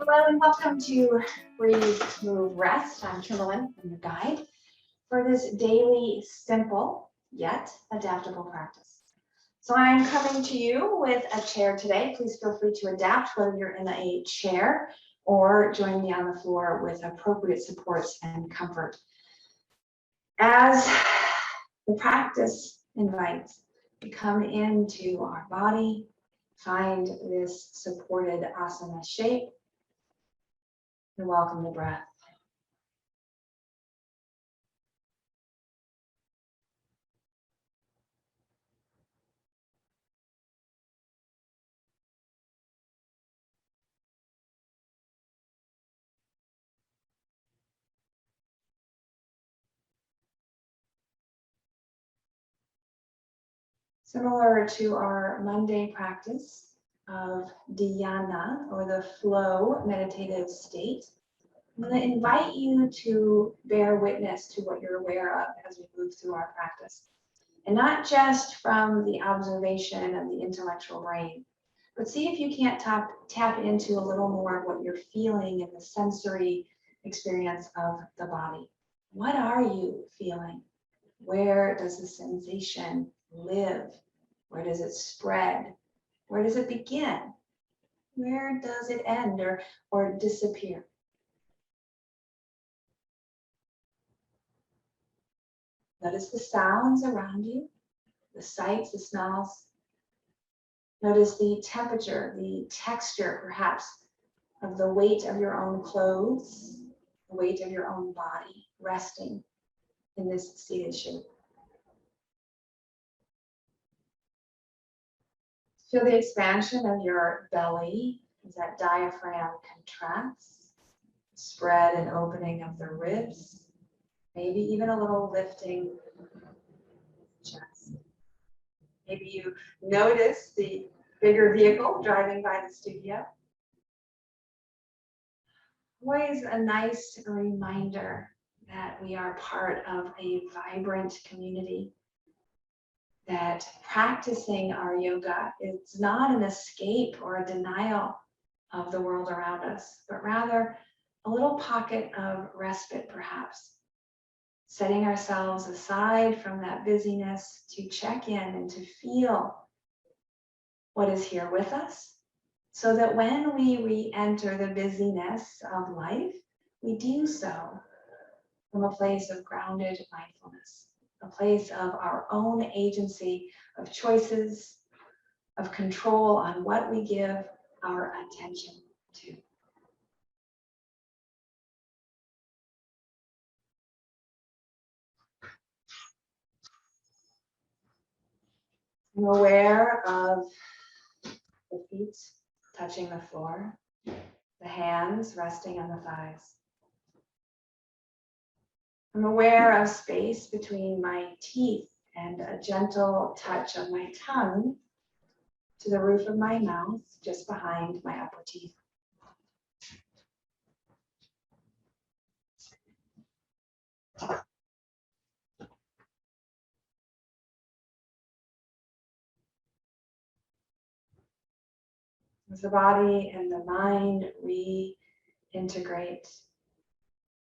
Hello and welcome to Breathe, Move, Rest. I'm Kimberlyn, I'm your guide for this daily, simple, yet adaptable practice. So I'm coming to you with a chair today. Please feel free to adapt whether you're in a chair or join me on the floor with appropriate supports and comfort. As the practice invites, we come into our body, find this supported asana shape, and welcome the breath. Similar to our Monday practice of dhyana, or the flow meditative state, I'm going to invite you to bear witness to what you're aware of as we move through our practice. And not just from the observation of the intellectual brain, but see if you can't tap into a little more of what you're feeling in the sensory experience of the body. What are you feeling? Where does the sensation live? Where does it spread? Where does it begin? Where does it end or disappear? Notice the sounds around you, the sights, the smells. Notice the temperature, the texture, perhaps, of the weight of your own clothes, the weight of your own body resting in this seated shape. Feel the expansion of your belly as that diaphragm contracts, spread and opening of the ribs, maybe even a little lifting of the chest. Maybe you notice the bigger vehicle driving by the studio. Always a nice reminder that we are part of a vibrant community, that practicing our yoga is not an escape or a denial of the world around us, but rather a little pocket of respite, perhaps. Setting ourselves aside from that busyness to check in and to feel what is here with us, so that when we re-enter the busyness of life, we do so from a place of grounded mindfulness, a place of our own agency, of choices, of control on what we give our attention to. I'm aware of the feet touching the floor, the hands resting on the thighs. I'm aware of space between my teeth and a gentle touch of my tongue to the roof of my mouth, just behind my upper teeth. As the body and the mind reintegrate,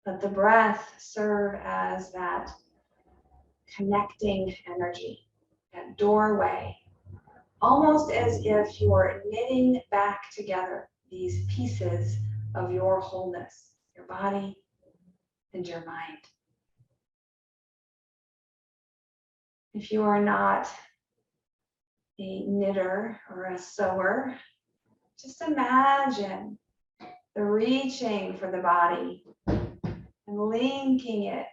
let the breath serve as that connecting energy, that doorway, almost as if you're knitting back together these pieces of your wholeness, your body and your mind. If you are not a knitter or a sewer, just imagine the reaching for the body and linking it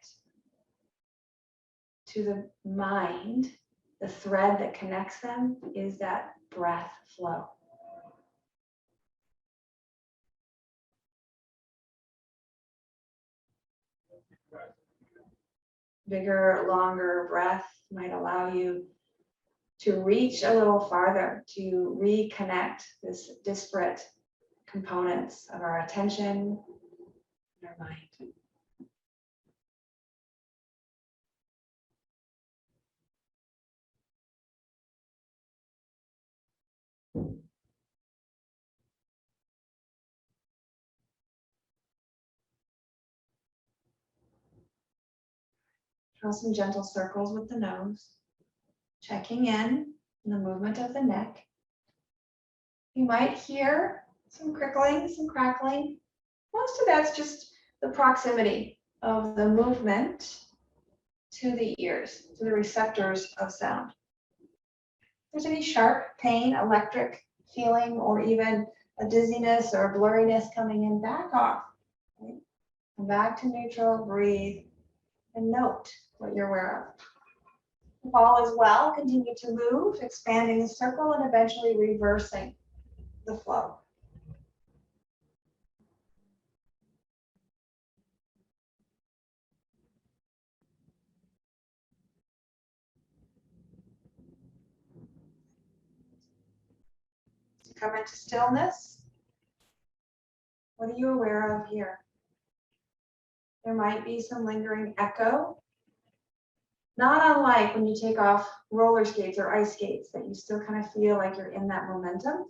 to the mind. The thread that connects them is that breath flow. Bigger, longer breath might allow you to reach a little farther, to reconnect this disparate components of our attention and our mind. Draw some gentle circles with the nose, checking in the movement of the neck. You might hear some crickling, some crackling. Most of that's just the proximity of the movement to the ears, to the receptors of sound. If there's any sharp pain, electric feeling, or even a dizziness or a blurriness coming in, back off. Right? Come back to neutral, breathe, and note what you're aware of. If all is well, continue to move, expanding the circle and eventually reversing the flow. Come into stillness. What are you aware of here? There might be some lingering echo. Not unlike when you take off roller skates or ice skates, that you still kind of feel like you're in that momentum.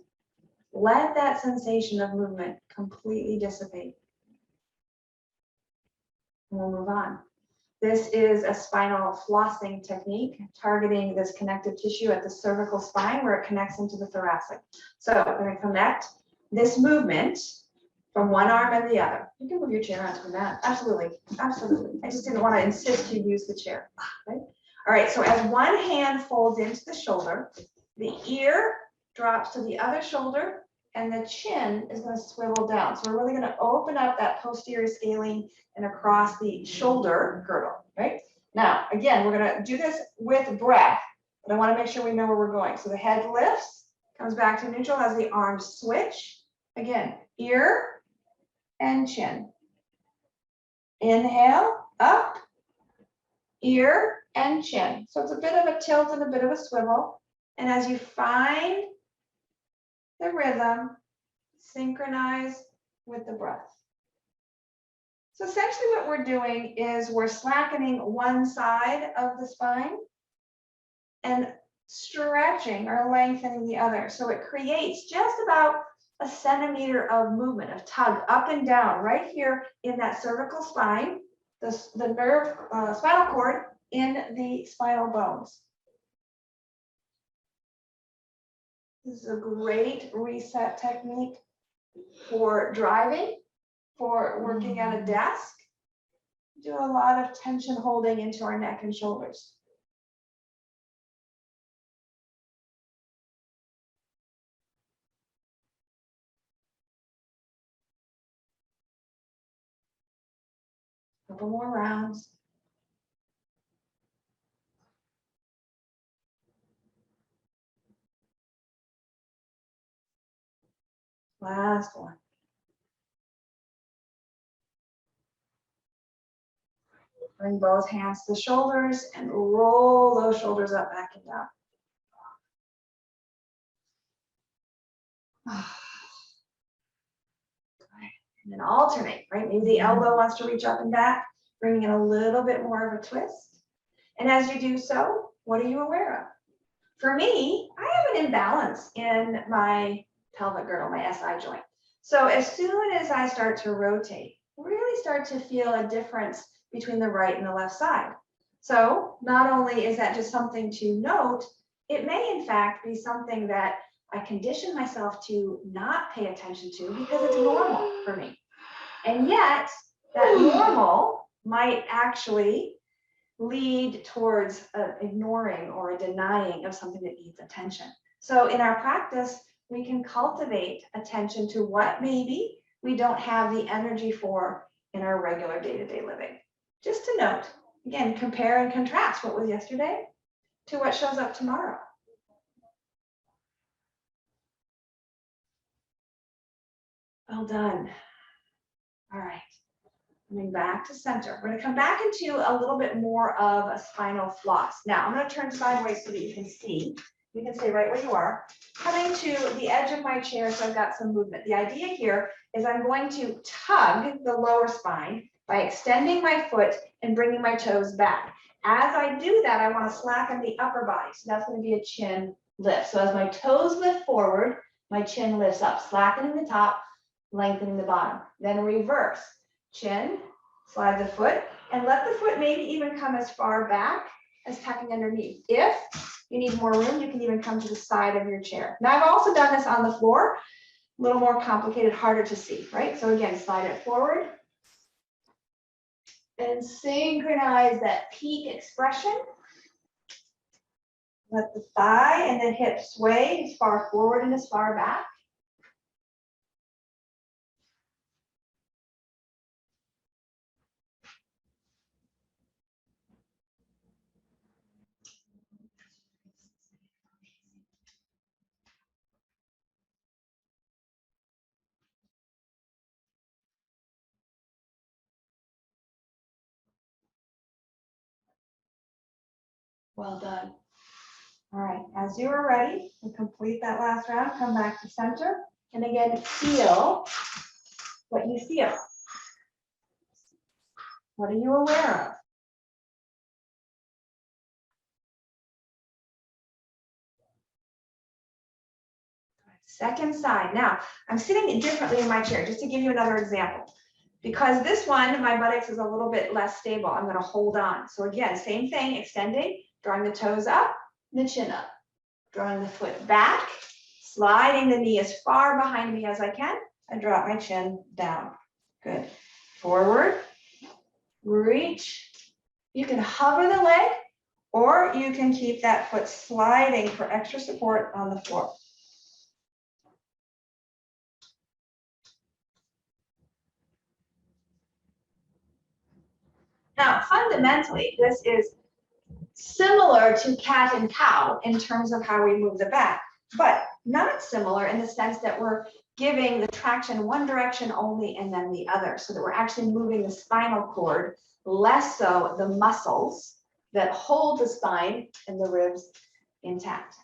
Let that sensation of movement completely dissipate. And we'll move on. This is a spinal flossing technique targeting this connective tissue at the cervical spine where it connects into the thoracic. So we're going to connect this movement from one arm and the other. You can move your chair onto the mat. Absolutely. Absolutely. I just didn't want to insist you use the chair. Right? All right. So as one hand folds into the shoulder, the ear drops to the other shoulder, and the chin is going to swivel down. So we're really going to open up that posterior scalene and across the shoulder girdle, right? Now, again, we're going to do this with breath, but I want to make sure we know where we're going. So the head lifts, comes back to neutral as the arms switch. Again, ear and chin. Inhale, up, ear and chin. So it's a bit of a tilt and a bit of a swivel. And as you find the rhythm, synchronize with the breath. So essentially what we're doing is we're slackening one side of the spine and stretching or lengthening the other. So it creates just about a centimeter of movement, of tug up and down right here in that cervical spine, the nerve, spinal cord in the spinal bones. This is a great reset technique for driving, for working at a desk. Do a lot of tension holding into our neck and shoulders. Couple more rounds. Last one. Bring both hands to the shoulders and roll those shoulders up, back and down. And then alternate, right? Maybe the elbow wants to reach up and back, bringing in a little bit more of a twist. And as you do so, what are you aware of? For me, I have an imbalance in my pelvic girdle, my SI joint. So as soon as I start to rotate, really start to feel a difference between the right and the left side. So not only is that just something to note, it may in fact be something that I condition myself to not pay attention to because it's normal for me. And yet that normal might actually lead towards ignoring or a denying of something that needs attention. So in our practice, we can cultivate attention to what maybe we don't have the energy for in our regular day-to-day living. Just to note, again, compare and contrast what was yesterday to what shows up tomorrow. Well done. All right. Coming back to center. We're going to come back into a little bit more of a spinal floss. Now, I'm going to turn sideways so that you can see. You can stay right where you are. Coming to the edge of my chair, so I've got some movement. The idea here is I'm going to tug the lower spine by extending my foot and bringing my toes back. As I do that, I want to slacken the upper body. So that's going to be a chin lift. So as my toes lift forward, my chin lifts up, slackening the top, lengthening the bottom. Then reverse. Chin, slide the foot, And let the foot maybe even come as far back as tucking underneath. If you need more room, you can even come to the side of your chair. Now, I've also done this on the floor, a little more complicated, harder to see, right? So again, slide it forward and synchronize that peak expression. Let the thigh and the hip sway as far forward and as far back. Well done. All right, as you are ready to complete that last round, come back to center. And again, feel what you feel. What are you aware of? Second side. Now, I'm sitting differently in my chair, just to give you another example. Because this one, my buttocks is a little bit less stable, I'm going to hold on. So again, same thing, extending, drawing the toes up, the chin up. Drawing the foot back, sliding the knee as far behind me as I can, and drop my chin down. Good. Forward, reach. You can hover the leg, or you can keep that foot sliding for extra support on the floor. Now, fundamentally, this is similar to cat and cow in terms of how we move the back, but not similar in the sense that we're giving the traction one direction only and then the other, so that we're actually moving the spinal cord, less so the muscles that hold the spine and the ribs intact.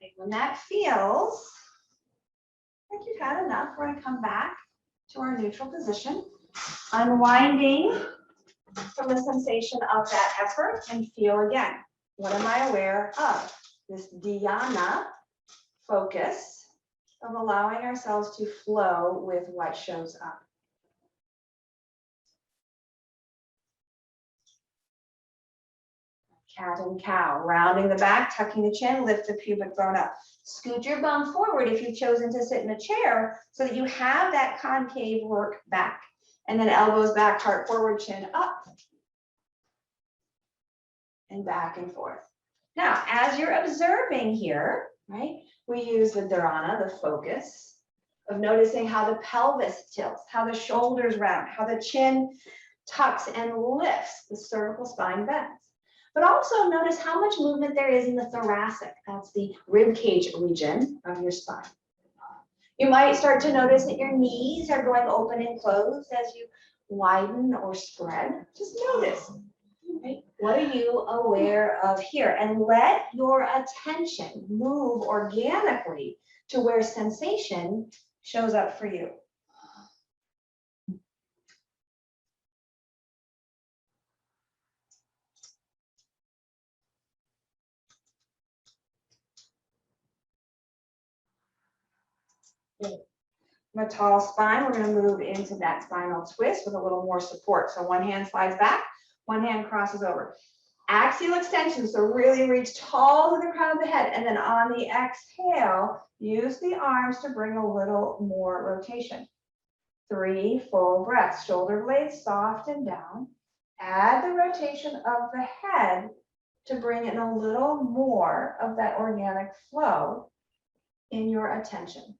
Okay, when that feels like you've had enough, we're going to come back to our neutral position, unwinding from the sensation of that effort, and feel again. What am I aware of? This dhyana focus of allowing ourselves to flow with what shows up. Cat and cow, rounding the back, tucking the chin, lift the pubic bone up. Scoot your bum forward if you've chosen to sit in a chair so that you have that concave work back. And then elbows back, heart forward, chin up. And back and forth. Now, as you're observing here, right, we use the dharana, the focus of noticing how the pelvis tilts, how the shoulders round, how the chin tucks and lifts, the cervical spine bends. But also notice how much movement there is in the thoracic. That's the rib cage region of your spine. You might start to notice that your knees are going open and closed as you widen or spread. Just notice. Right? What are you aware of here? And let your attention move organically to where sensation shows up for you. From a tall spine, we're going to move into that spinal twist with a little more support. So one hand slides back, one hand crosses over. Axial extension, so really reach tall to the crown of the head, and then on the exhale, use the arms to bring a little more rotation. 3 full breaths, shoulder blades soft and down. Add the rotation of the head to bring in a little more of that organic flow in your attention.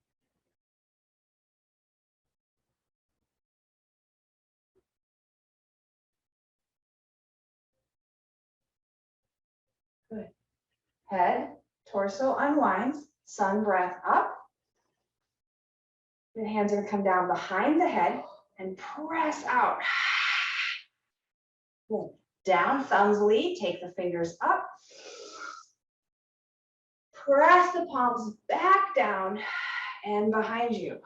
Good. Head, torso unwinds, sun breath up. Your hands are going to come down behind the head and press out. Good. Down, thumbs lead, take the fingers up. Press the palms back down and behind you.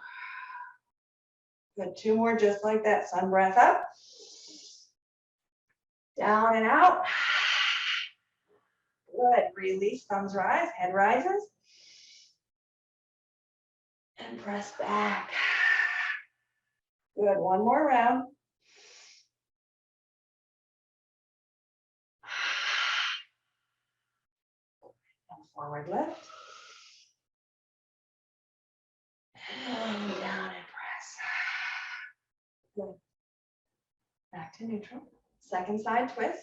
Good. 2 more just like that. Sun breath up. Down and out. Good. Release, thumbs rise, head rises. And press back. Good. One more round. And forward lift. And down and press. Good. Back to neutral. Second side twist.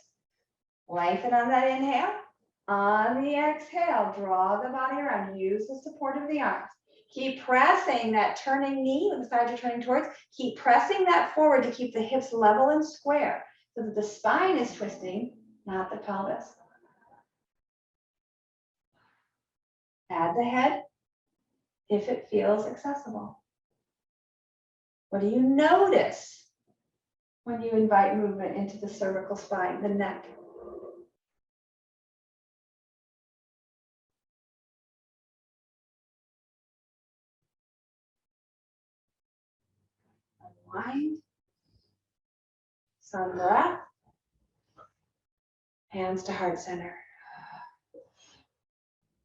Lengthen on that inhale. On the exhale, draw the body around. Use the support of the arms. Keep pressing that turning knee, the side you're turning towards. Keep pressing that forward to keep the hips level and square so that the spine is twisting, not the pelvis. Add the head if it feels accessible. What do you notice when you invite movement into the cervical spine, the neck? Unwind. Sun breath. Hands to heart center.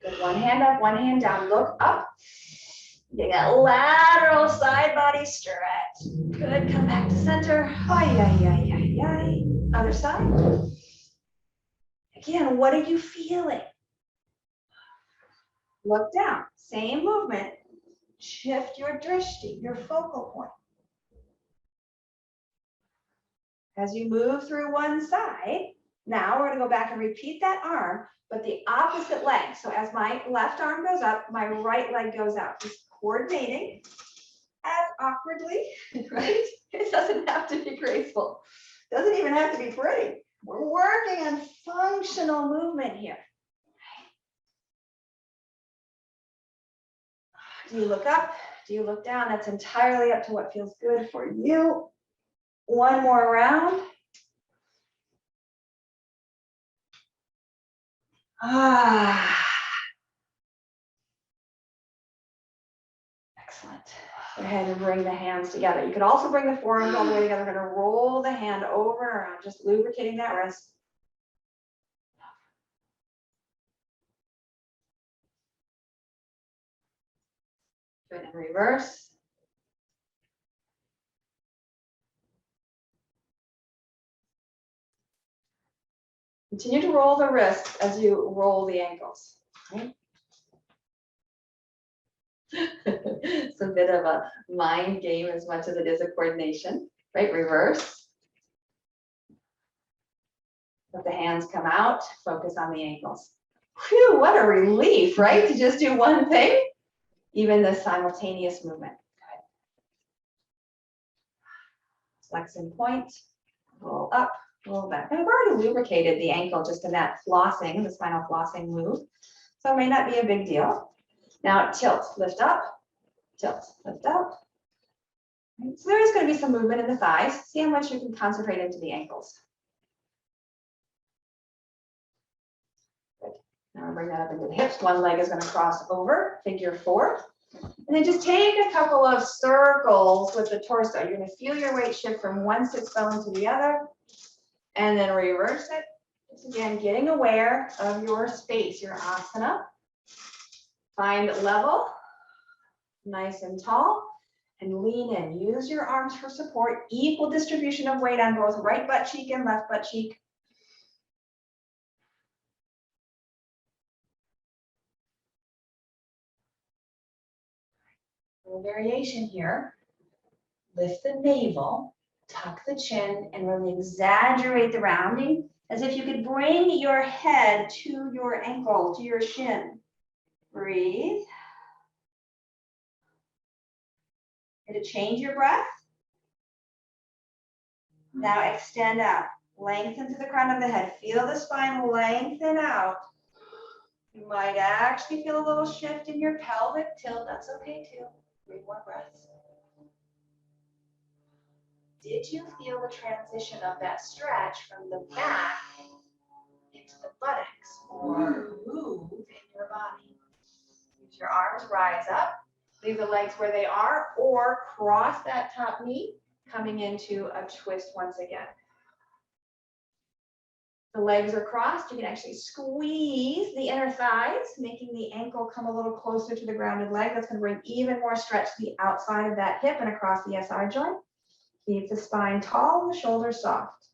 Good. One hand up, one hand down. Look up. Getting that lateral side body stretch. Good. Come back to center. Ay, ay, ay, ay, ay. Other side. Again, what are you feeling? Look down. Same movement. Shift your drishti, your focal point. As you move through one side, now we're going to go back and repeat that arm, but the opposite leg. So as my left arm goes up, my right leg goes out. Just coordinating as awkwardly, right? It doesn't have to be graceful. It doesn't even have to be pretty. We're working on functional movement here. Do you look up? Do you look down? That's entirely up to what feels good for you. One more round. Excellent. Go ahead and bring the hands together. You could also bring the forearms all the way together. We're going to roll the hand over and around, just lubricating that wrist. Good. And reverse. Continue to roll the wrists as you roll the ankles. Right? It's a bit of a mind game as much as it is a coordination, right? Reverse. Let the hands come out, focus on the ankles. Whew, what a relief, right? To just do one thing, even the simultaneous movement. Good. Flex and point, roll up, roll back. And we've already lubricated the ankle just in that flossing, the spinal flossing move. So it may not be a big deal. Now tilt, lift up, tilt, lift up. Right. So there is going to be some movement in the thighs. See how much you can concentrate into the ankles. Good. Now bring that up into the hips. One leg is going to cross over, figure four. And then just take a couple of circles with the torso. You're going to feel your weight shift from one sits bone to the other. And then reverse it. Just again, getting aware of your space, your asana. Find level, nice and tall, and lean in. Use your arms for support. Equal distribution of weight on both right butt cheek and left butt cheek. A little variation here. Lift the navel, tuck the chin, and really exaggerate the rounding as if you could bring your head to your ankle, to your shin. Breathe. Going to change your breath. Now extend out. Lengthen to the crown of the head. Feel the spine lengthen out. You might actually feel a little shift in your pelvic tilt. That's okay too. 3 more breaths. Did you feel the transition of that stretch from the back into the buttocks or move in your body? Use your arms, rise up. Leave the legs where they are or cross that top knee, coming into a twist once again. The legs are crossed. You can actually squeeze the inner thighs, making the ankle come a little closer to the grounded leg. That's going to bring even more stretch to the outside of that hip and across the SI joint. Keep the spine tall and the shoulders soft.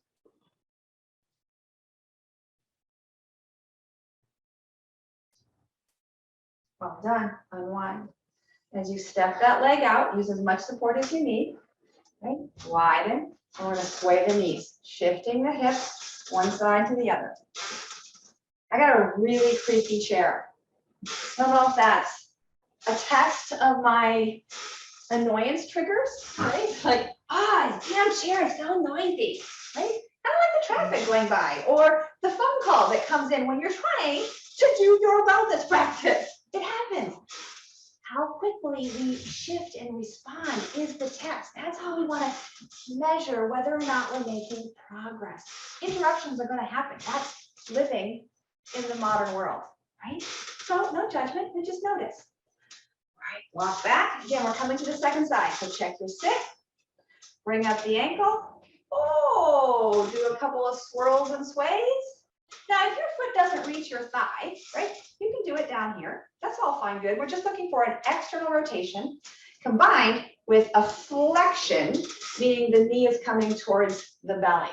Well done. Unwind. As you step that leg out, use as much support as you need. Right? Widen. And we're going to sway the knees, shifting the hips one side to the other. I got a really creaky chair. I don't know if that's a test of my annoyance triggers, right? Like, damn chair, it's so noisy, right? I don't like the traffic going by or the phone call that comes in when you're trying to do your wellness practice. It happens. How quickly we shift and respond is the test. That's how we want to measure whether or not we're making progress. Interruptions are going to happen. That's living in the modern world, right? So no judgment, and just notice. All right, walk back. Again, we're coming to the second side. So check your sit. Bring up the ankle. Oh, do a couple of swirls and sways. Now, if your foot doesn't reach your thigh, right, you can do it down here. That's all fine, good. We're just looking for an external rotation combined with a flexion, meaning the knee is coming towards the belly.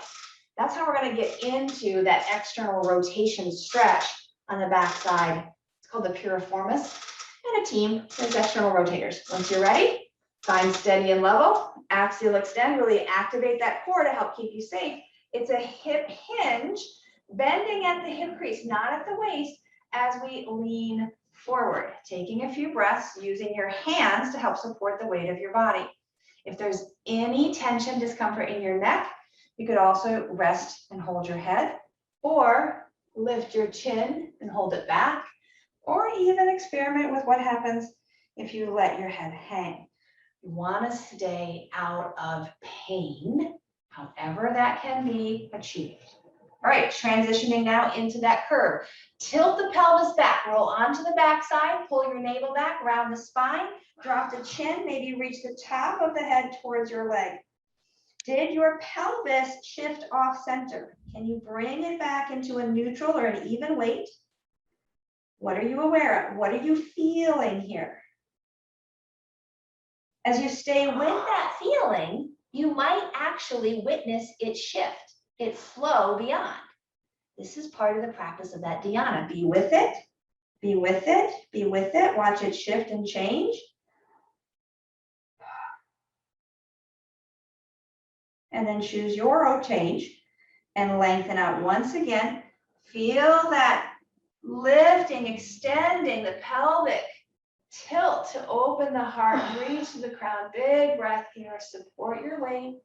That's how we're going to get into that external rotation stretch on the back side. It's called the Piriformis. And a team is external rotators. Once you're ready, find steady and level. Axial extend, really activate that core to help keep you safe. It's a hip hinge, bending at the hip crease, not at the waist, as we lean forward. Taking a few breaths, using your hands to help support the weight of your body. If there's any tension, discomfort in your neck, you could also rest and hold your head, or lift your chin and hold it back, or even experiment with what happens if you let your head hang. You want to stay out of pain, however that can be achieved. All right, transitioning now into that curve. Tilt the pelvis back, roll onto the back side, pull your navel back, round the spine, drop the chin, maybe reach the top of the head towards your leg. Did your pelvis shift off center? Can you bring it back into a neutral or an even weight? What are you aware of? What are you feeling here? As you stay with that feeling, you might actually witness it shift, it flow beyond. This is part of the practice of that dhyana. Be with it, be with it, be with it. Watch it shift and change. And then choose your change and lengthen out once again. Feel that lifting, extending the pelvic tilt to open the heart, reach to the crown. Big breath here, support your weight.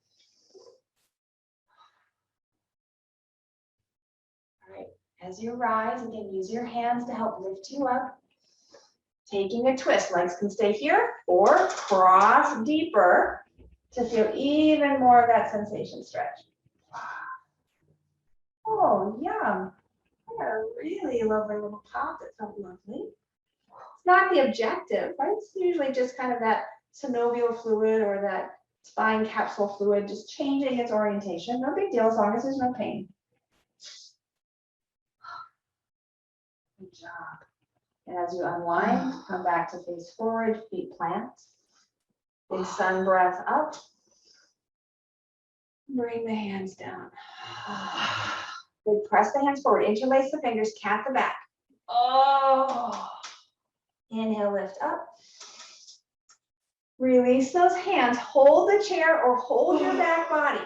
All right, as you rise, again, use your hands to help lift you up. Taking a twist, legs can stay here or cross deeper to feel even more of that sensation stretch. Oh, yum. I got a really lovely little pop that felt lovely. It's not the objective, right? It's usually just kind of that synovial fluid or that spine capsule fluid just changing its orientation. No big deal as long as there's no pain. Good job. And as you unwind, come back to face forward, feet plant. Big sun breath up. Bring the hands down. Good, press the hands forward, interlace the fingers, cat the back. Oh. Inhale, lift up. Release those hands. Hold the chair or hold your back body.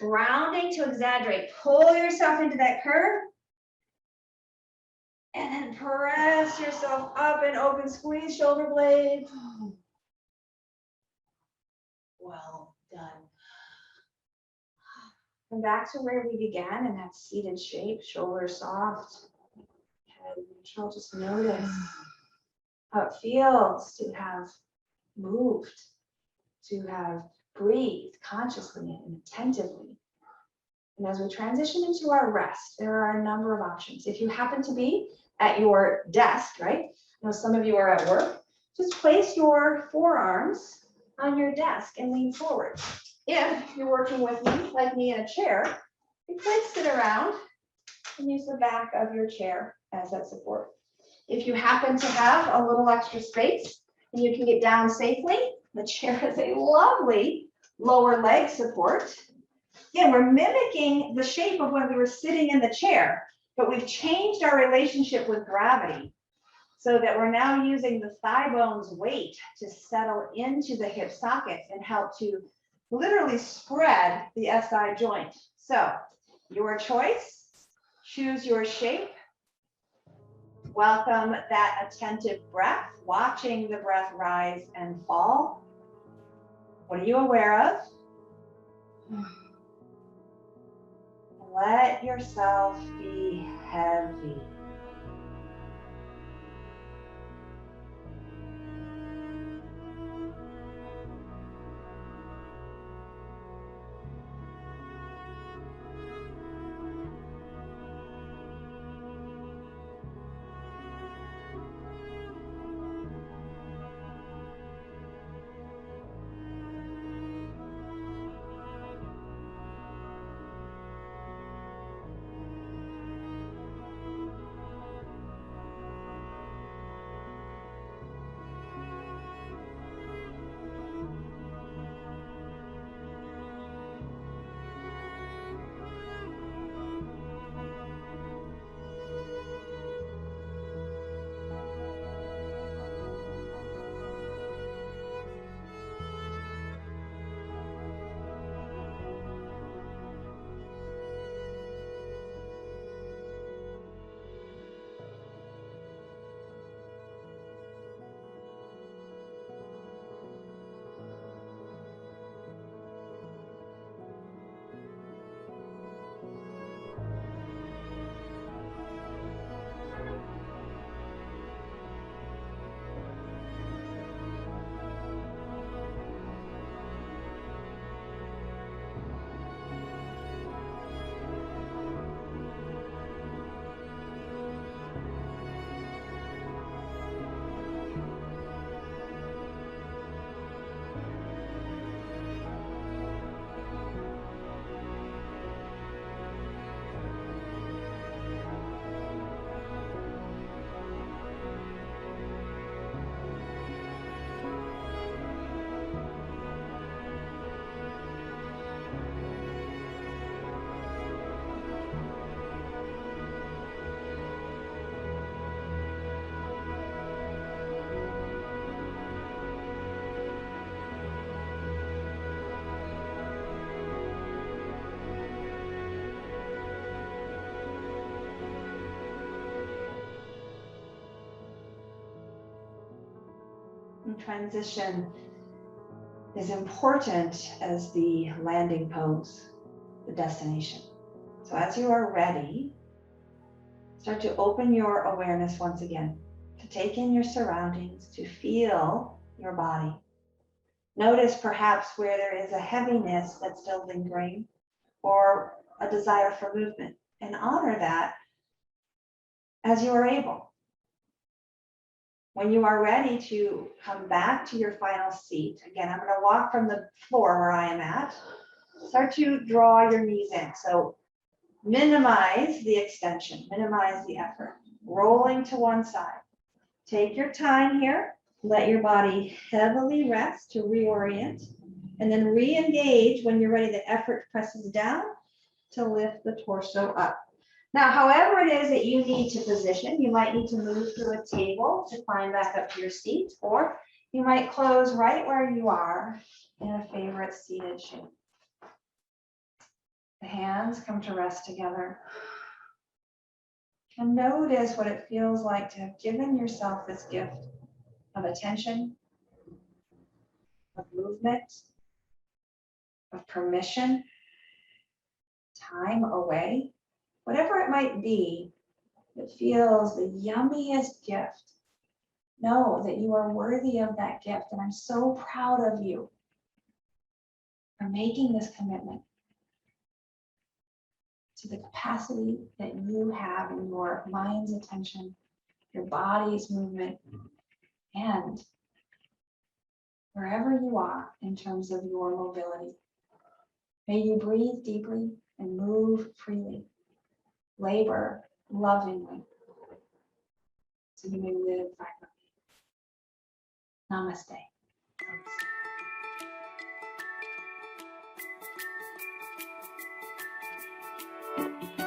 Rounding to exaggerate. Pull yourself into that curve. And then press yourself up and open. Squeeze shoulder blades. Well done. Come back to where we began in that seated shape. Shoulders soft. Head neutral. Just notice how it feels to have moved, to have breathed consciously and attentively. And as we transition into our rest, there are a number of options. If you happen to be at your desk, right? I know some of you are at work. Just place your forearms on your desk and lean forward. If you're working with me, like me in a chair, you could sit around and use the back of your chair as that support. If you happen to have a little extra space and you can get down safely, the chair is a lovely lower leg support. Again, we're mimicking the shape of when we were sitting in the chair, but we've changed our relationship with gravity so that we're now using the thigh bone's weight to settle into the hip sockets and help to literally spread the SI joint. So your choice, choose your shape. Welcome that attentive breath, watching the breath rise and fall. What are you aware of? Let yourself be heavy. Transition is important as the landing pose, the destination. So as you are ready, start to open your awareness once again, to take in your surroundings, to feel your body. Notice perhaps where there is a heaviness that's still lingering or a desire for movement, and honor that as you are able. When you are ready to come back to your final seat, again, I'm going to walk from the floor where I am at. Start to draw your knees in. So minimize the extension, minimize the effort. Rolling to one side. Take your time here. Let your body heavily rest to reorient. And then re-engage when you're ready. The effort presses down to lift the torso up. Now, however it is that you need to position, you might need to move through a table to climb back up to your seat, or you might close right where you are in a favorite seated shape. The hands come to rest together. And notice what it feels like to have given yourself this gift of attention, of movement, of permission, time away. Whatever it might be that feels the yummiest gift, know that you are worthy of that gift. And I'm so proud of you for making this commitment to the capacity that you have in your mind's attention, your body's movement, and wherever you are in terms of your mobility. May you breathe deeply and move freely. labor lovingly so you may live vibrantly. Namaste. Namaste.